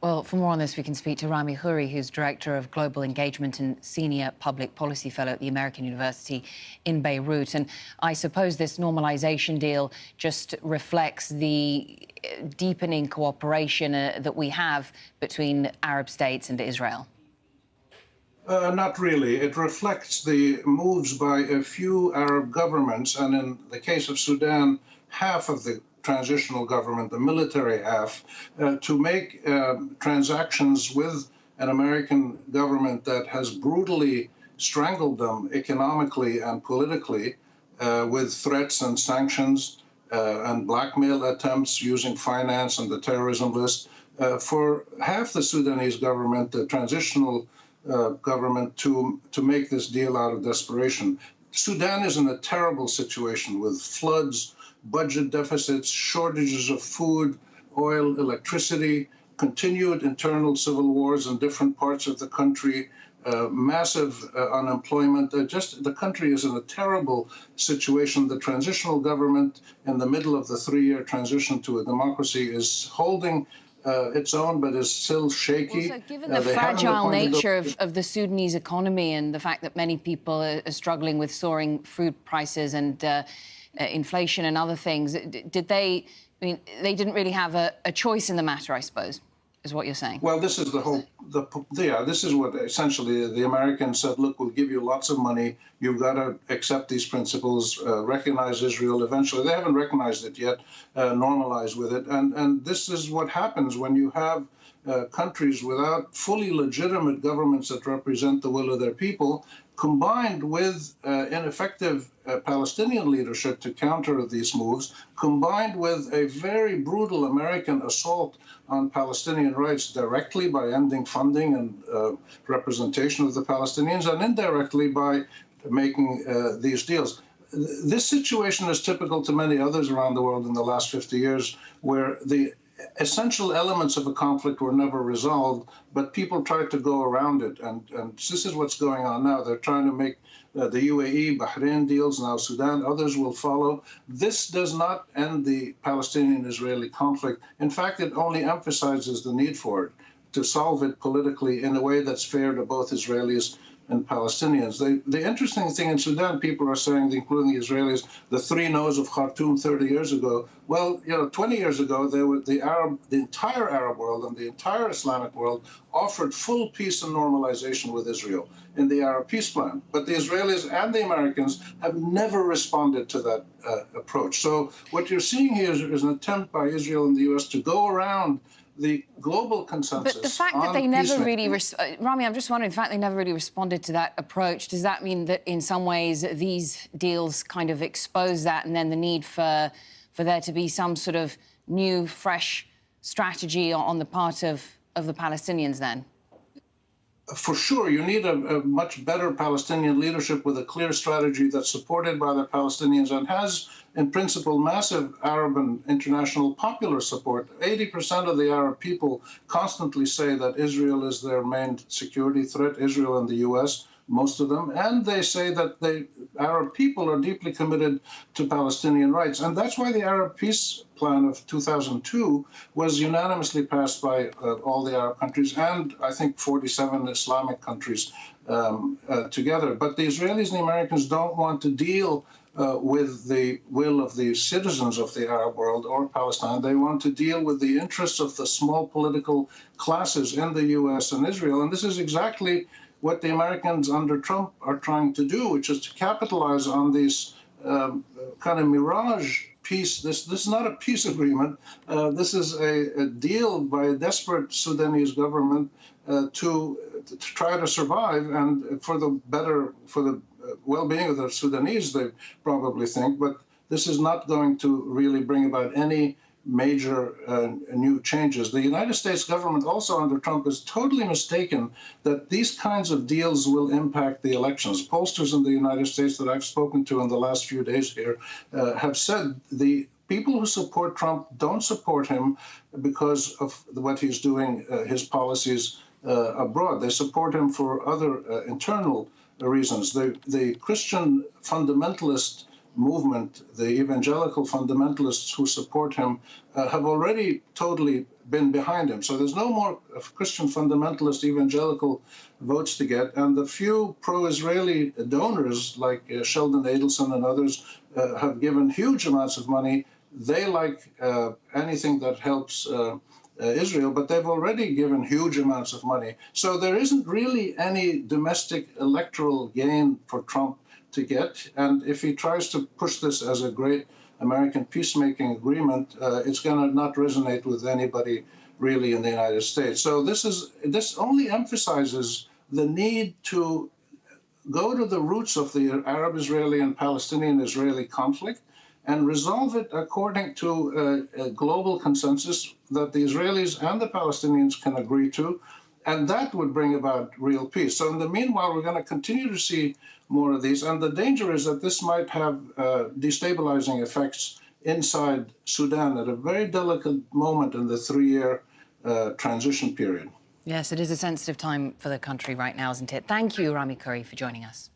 Well, for more on this, we can speak to Rami Khouri, who's Director of Global Engagement and Senior Public Policy Fellow at the American University in Beirut. And I suppose this normalization deal just reflects the deepening cooperation that we have between Arab states and Israel. Not really. It reflects the moves by a few Arab governments, and in the case of Sudan, half of the transitional government, the military half, to make transactions with an American government that has brutally strangled them economically and politically with threats and sanctions and blackmail attempts using finance and the terrorism list. For half the Sudanese government, the transitional government to make this deal out of desperation. Sudan is in a terrible situation with floods, budget deficits, shortages of food, oil, electricity, continued internal civil wars in different parts of the country, massive unemployment. The country is in a terrible situation. The transitional government in the middle of the 3-year transition to a democracy is holding its own, but is still shaky. Also, given the fragile nature of the Sudanese economy and the fact that many people are struggling with soaring food prices and inflation and other things, they didn't really have a choice in the matter, I suppose, is what you're saying. Well, this is this is what essentially the Americans said, look, we'll give you lots of money. You've got to accept these principles, recognize Israel eventually. They haven't recognized it yet, normalize with it. And this is what happens when you have countries without fully legitimate governments that represent the will of their people, combined with ineffective Palestinian leadership to counter these moves, combined with a very brutal American assault on Palestinian rights directly by ending funding and representation of the Palestinians, and indirectly by making these deals. This situation is typical to many others around the world in the last 50 years, where the essential elements of a conflict were never resolved, but people tried to go around it. And this is what's going on now. They're trying to make the UAE, Bahrain deals, now Sudan, others will follow. This does not end the Palestinian-Israeli conflict. In fact, it only emphasizes the need for it, to solve it politically in a way that's fair to both Israelis and Palestinians. The interesting thing in Sudan, people are saying, including the Israelis, the 3 no's of Khartoum 30 years ago. Well, 20 years ago, the entire Arab world and the entire Islamic world offered full peace and normalization with Israel in the Arab peace plan. But the Israelis and the Americans have never responded to that approach. So what you're seeing here is an attempt by Israel and the U.S. to go around the global consensus. But the fact that they never really... Rami, I'm just wondering, the fact they never really responded to that approach, does that mean that in some ways these deals kind of expose that, and then the need for there to be some sort of new, fresh strategy on the part of the Palestinians then? For sure, you need a much better Palestinian leadership with a clear strategy that's supported by the Palestinians and has, in principle, massive Arab and international popular support. 80% of the Arab people constantly say that Israel is their main security threat, Israel and the U.S., most of them, and they say that the Arab people are deeply committed to Palestinian rights. And that's why the Arab Peace Plan of 2002 was unanimously passed by all the Arab countries and, I think, 47 Islamic countries together. But the Israelis and the Americans don't want to deal with the will of the citizens of the Arab world or Palestine. They want to deal with the interests of the small political classes in the U.S. and Israel. And this is exactly what the Americans under Trump are trying to do, which is to capitalize on these kind of mirage peace. This is not a peace agreement. This is a deal by a desperate Sudanese government to try to survive and for the well-being of the Sudanese, they probably think. But this is not going to really bring about any major new changes. The United States government also under Trump is totally mistaken that these kinds of deals will impact the elections. Pollsters in the United States that I've spoken to in the last few days here have said the people who support Trump don't support him because of what he's doing, his policies abroad. They support him for other internal reasons. The Christian fundamentalist movement, the evangelical fundamentalists who support him, have already totally been behind him. So there's no more Christian fundamentalist evangelical votes to get. And the few pro-Israeli donors, like Sheldon Adelson and others, have given huge amounts of money. They like anything that helps Israel, but they've already given huge amounts of money. So there isn't really any domestic electoral gain for Trump to get. And if he tries to push this as a great American peacemaking agreement, it's going to not resonate with anybody really in the United States. So this only emphasizes the need to go to the roots of the Arab-Israeli and Palestinian-Israeli conflict and resolve it according to a global consensus that the Israelis and the Palestinians can agree to, and that would bring about real peace. So in the meanwhile, we're going to continue to see more of these, and the danger is that this might have destabilizing effects inside Sudan at a very delicate moment in the 3-year transition period. Yes, it is a sensitive time for the country right now, isn't it? Thank you, Rami Khouri, for joining us.